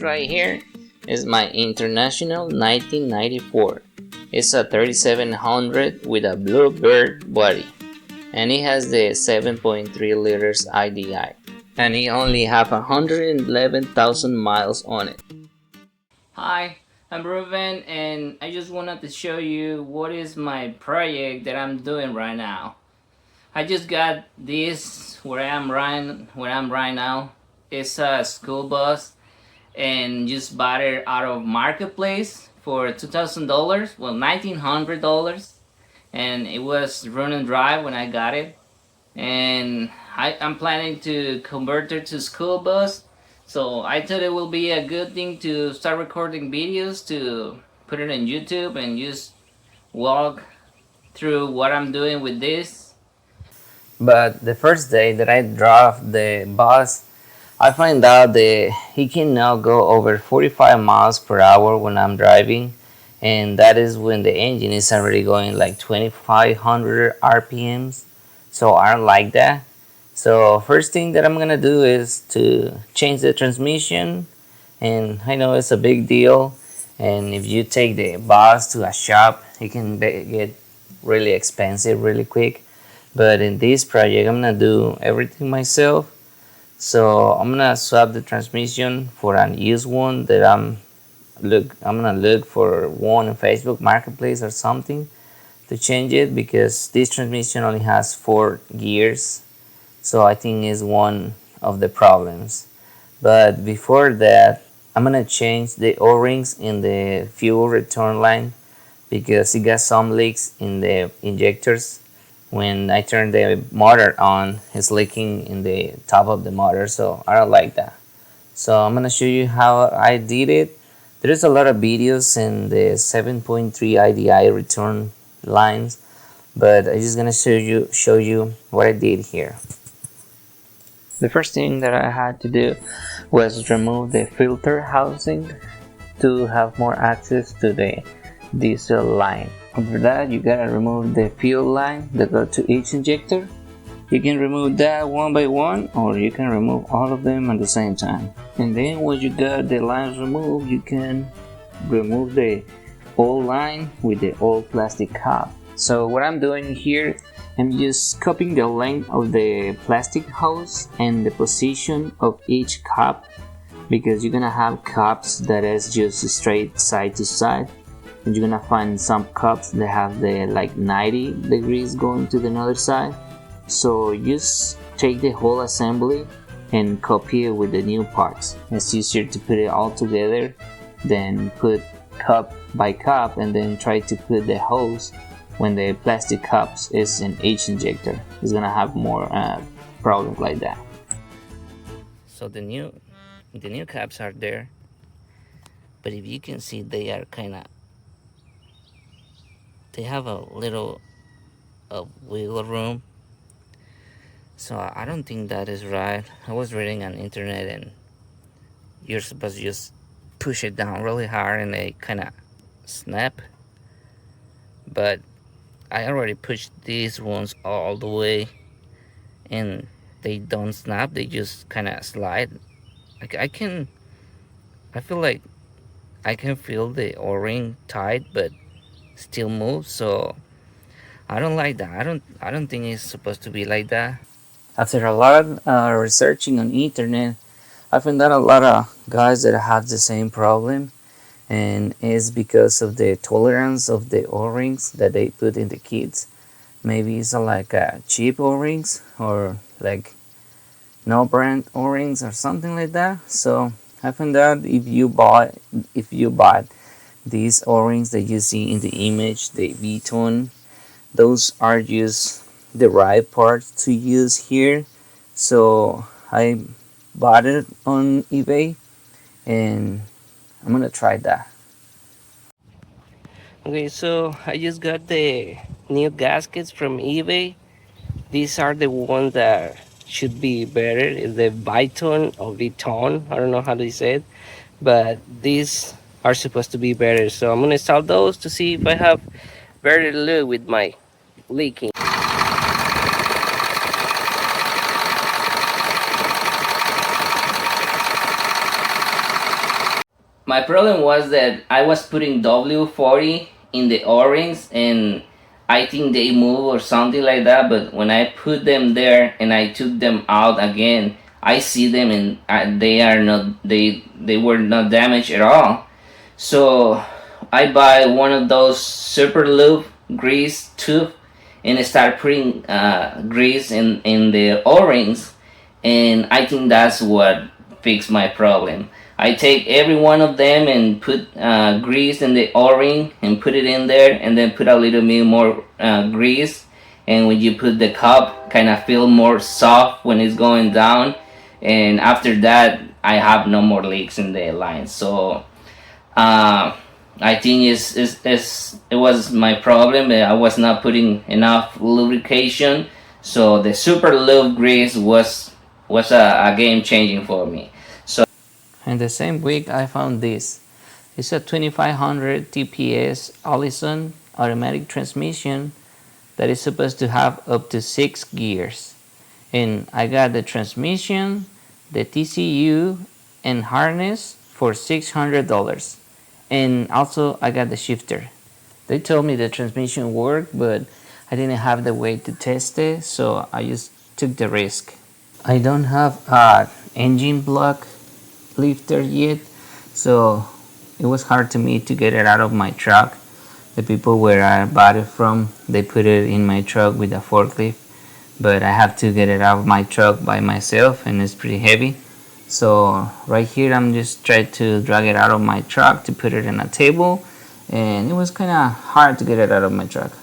Right here is my International 1994. It's a 3700 with a Bluebird body, and it has the 7.3 liters IDI, and it only have 111,000 miles on it. Hi, I'm Ruben, and I just wanted to show you what is my project that I'm doing right now. I just got this where I'm right now. It's a school bus, and just bought it out of marketplace for $2,000, well, $1,900, and it was running dry when I got it. And I'm planning to convert it to school bus, so I thought it will be a good thing to start recording videos to put it on YouTube and just walk through what I'm doing with this. But the first day that I drove the bus, I find out that he can now go over 45 miles per hour when I'm driving, and that is when the engine is already going like 2500 RPMs. So I don't like that. So first thing that I'm gonna do is to change the transmission, and I know it's a big deal, and if you take the bus to a shop, it can get really expensive really quick. But in this project, I'm gonna do everything myself. So I'm gonna swap the transmission for an used one that I'm gonna look for one in Facebook Marketplace or something to change it, because this transmission only has 4 gears. So I think is one of the problems. But before that, I'm gonna change the O-rings in the fuel return line, because it got some leaks in the injectors. When I turn the motor on, it's leaking in the top of the motor, so I don't like that. So I'm gonna show you how I did it. There's a lot of videos in the 7.3 IDI return lines, but I'm just gonna show you what I did here. The first thing that I had to do was remove the filter housing to have more access to the diesel line. After that, you gotta remove the fuel line that goes to each injector. You can remove that one by one, or you can remove all of them at the same time. And then once you got the lines removed, you can remove the old line with the old plastic cap. So what I'm doing here, I'm just copying the length of the plastic hose and the position of each cap, because you're gonna have cups that is just straight side to side, and you're gonna find some cups that have the like 90 degrees going to the other side. So just take the whole assembly and copy it with the new parts. It's easier to put it all together than put cup by cup and then try to put the hose when the plastic cups is in each injector. It's gonna have more problems like that. So the new caps are there, but if you can see, they are they have a little wiggle room. So I don't think that is right. I was reading on internet, and you're supposed to just push it down really hard and they kind of snap. But I already pushed these ones all the way, and they don't snap. They just kind of slide. Like I feel like I can feel the O-ring tight, but still move. So I don't like that. I don't think it's supposed to be like that. After a lot of researching on internet, I found out a lot of guys that have the same problem, and it's because of the tolerance of the O-rings that they put in the kits. Maybe it's like cheap O-rings, or like no brand O-rings or something like that. So I found out if you bought these O-rings that you see in the image, the V-tone, those are just the right parts to use here. So I bought it on eBay, and I'm gonna try that. Okay, so I just got the new gaskets from eBay. These are the ones that should be better. Is the Viton or Viton? I don't know how to say it, but these are supposed to be better. So I'm gonna install those to see if I have better luck with my leaking. My problem was that I was putting W40 in the O-rings and I think they move or something like that, but when I put them there and I took them out again, I see them and they are not, they were not damaged at all. So I buy one of those super lube grease tube and I start putting grease in the O-rings, and I think that's what fixed my problem. I take every one of them and put grease in the O-ring and put it in there, and then put a little bit more grease. And when you put the cup, kind of feel more soft when it's going down. And after that, I have no more leaks in the line. So I think it was my problem. I was not putting enough lubrication. So the super lube grease was a game changing for me. So in the same week, I found this. It's a 2500 TPS Allison automatic transmission that is supposed to have up to 6 gears. And I got the transmission, the TCU, and harness for $600. And also I got the shifter. They told me the transmission worked, but I didn't have the way to test it, so I just took the risk. I don't have an engine block lifter yet, so it was hard to me to get it out of my truck. The people where I bought it from, they put it in my truck with a forklift, but I have to get it out of my truck by myself, and it's pretty heavy. So right here I'm just trying to drag it out of my truck to put it in a table, and it was kind of hard to get it out of my truck.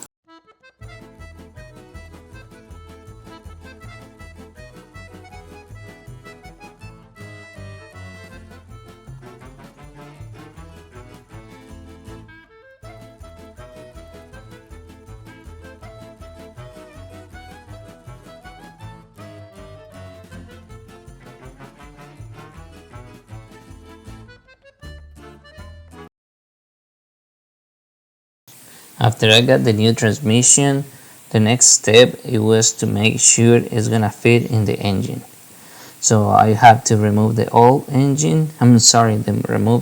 After I got the new transmission, the next step it was to make sure it's gonna fit in the engine. So I have to remove the old engine. Remove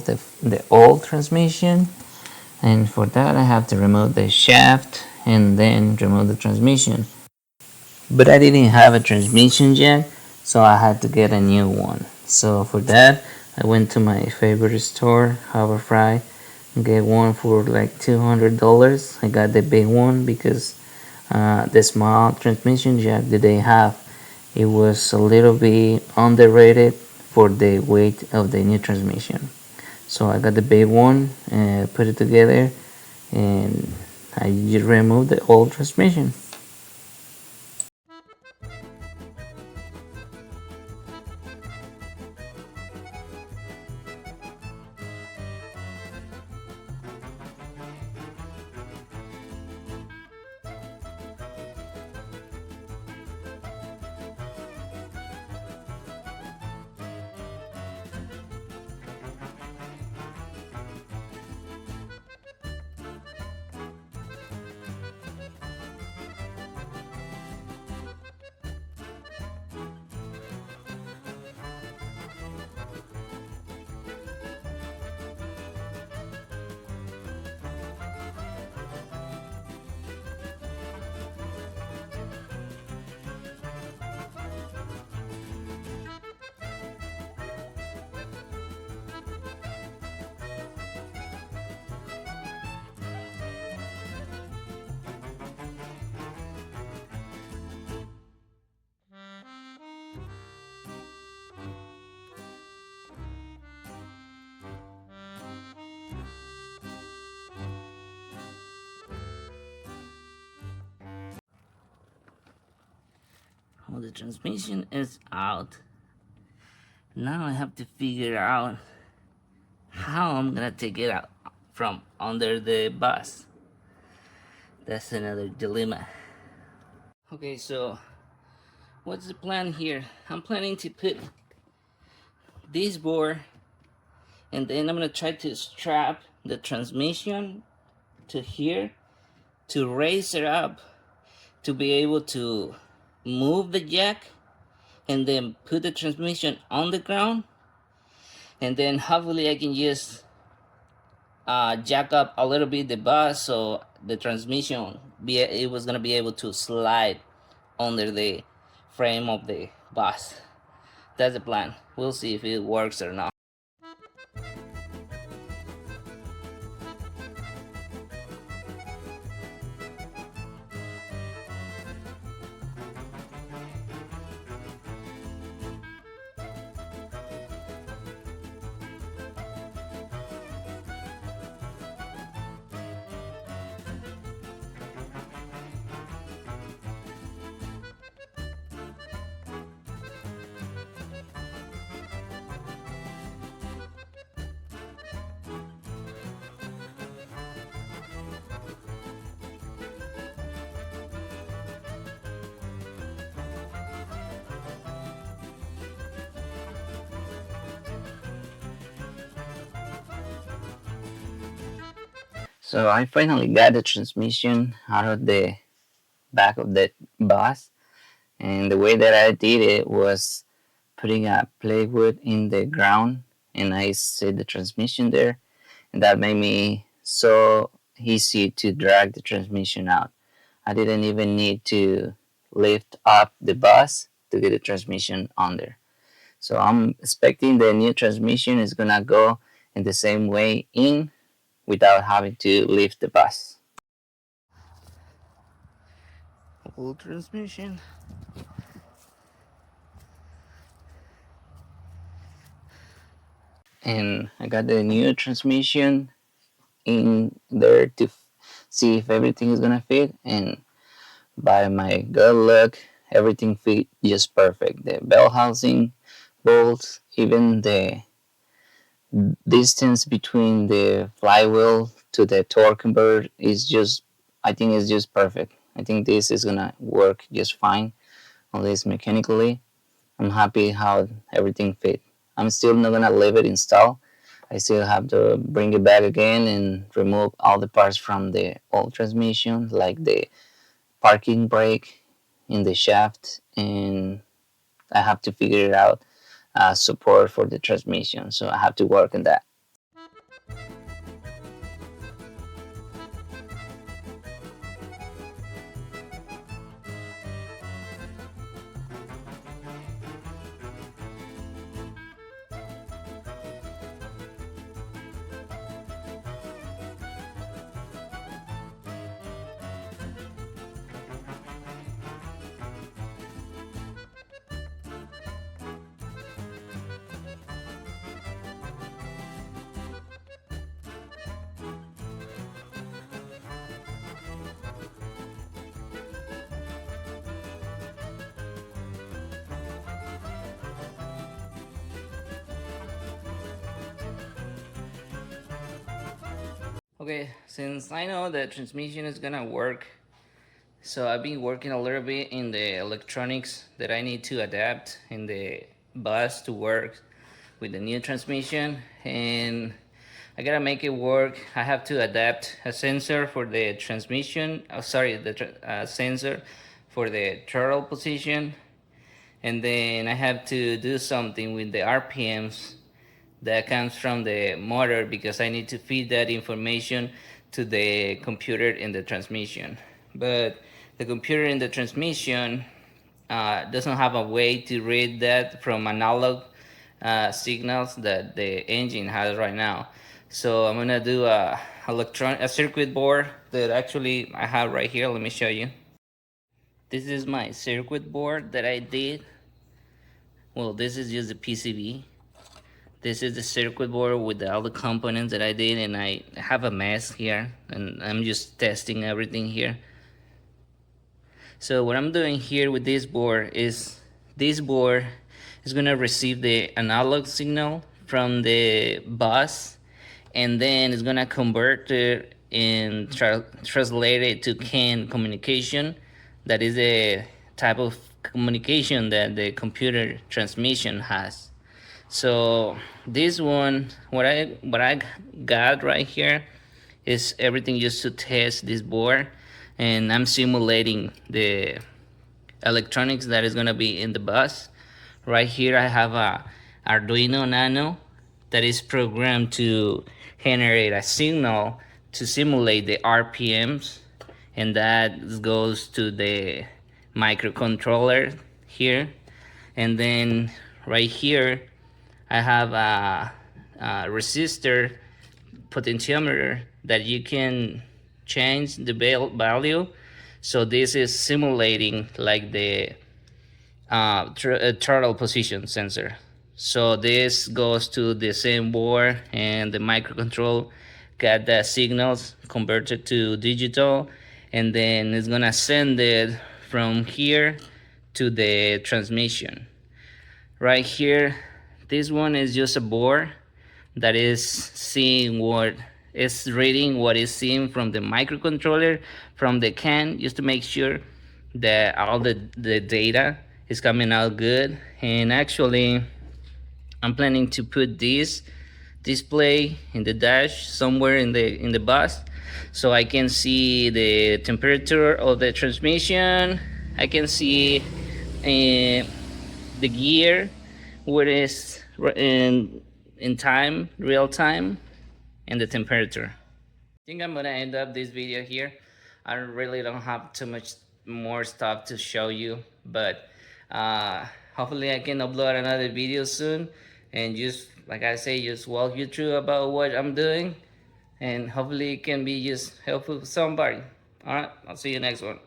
the old transmission, and for that I have to remove the shaft and then remove the transmission. But I didn't have a transmission jack, so I had to get a new one. So for that, I went to my favorite store, Harbor Fry, and get one for like $200. I got the big one because the small transmission jack that they have, it was a little bit underrated for the weight of the new transmission. So I got the big one and put it together, and I just removed the old transmission. Well, the transmission is out. Now I have to figure out how I'm gonna take it out from under the bus. That's another dilemma. Okay, so what's the plan here? I'm planning to put this board, and then I'm gonna try to strap the transmission to here to raise it up to be able to move the jack, and then put the transmission on the ground, and then hopefully I can just jack up a little bit the bus so the transmission it was gonna be able to slide under the frame of the bus. That's the plan. We'll see if it works or not. So I finally got the transmission out of the back of the bus, and the way that I did it was putting a plywood in the ground, and I set the transmission there, and that made me so easy to drag the transmission out. I didn't even need to lift up the bus to get the transmission on there. So I'm expecting the new transmission is gonna go in the same way in without having to lift the bus. Full transmission. And I got the new transmission in there to see if everything is gonna fit, and by my good luck everything fit just perfect. The bell housing, bolts, even the distance between the flywheel to the torque converter is just, I think it's just perfect. I think this is gonna work just fine, at least mechanically. I'm happy how everything fit. I'm still not gonna leave it installed. I still have to bring it back again and remove all the parts from the old transmission, like the parking brake in the shaft, and I have to figure it out support for the transmission. So I have to work on that. Okay, since I know the transmission is gonna work, so I've been working a little bit in the electronics that I need to adapt in the bus to work with the new transmission, and I gotta make it work. I have to adapt a sensor for the transmission, the sensor for the throttle position, and then I have to do something with the RPMs that comes from the motor because I need to feed that information to the computer in the transmission. But the computer in the transmission doesn't have a way to read that from analog signals that the engine has right now. So I'm gonna do a circuit board that actually I have right here. Let me show you. This is my circuit board that I did. Well, this is just a PCB. This is the circuit board with all the components that I did, and I have a mess here, and I'm just testing everything here. So what I'm doing here with this board is gonna receive the analog signal from the bus, and then it's gonna convert it and translate it to CAN communication. That is a type of communication that the computer transmission has. So this one, what I got right here is everything just to test this board, and I'm simulating the electronics that is gonna be in the bus. Right here I have a Arduino Nano that is programmed to generate a signal to simulate the RPMs, and that goes to the microcontroller here. And then right here I have a resistor potentiometer that you can change the value. So this is simulating like the throttle position sensor. So this goes to the same board, and the microcontrol got the signals converted to digital, and then it's gonna send it from here to the transmission. Right here, this one is just a board that is seeing what is reading what is seen from the microcontroller from the CAN, just to make sure that all the data is coming out good. And actually I'm planning to put this display in the dash somewhere in the bus, so I can see the temperature of the transmission. I can see the gear, what is in time, real time, and the temperature. I think I'm gonna end up this video here. I really don't have too much more stuff to show you, but hopefully I can upload another video soon, and just like I say, just walk you through about what I'm doing, and hopefully it can be just helpful for somebody. All right, I'll see you next one.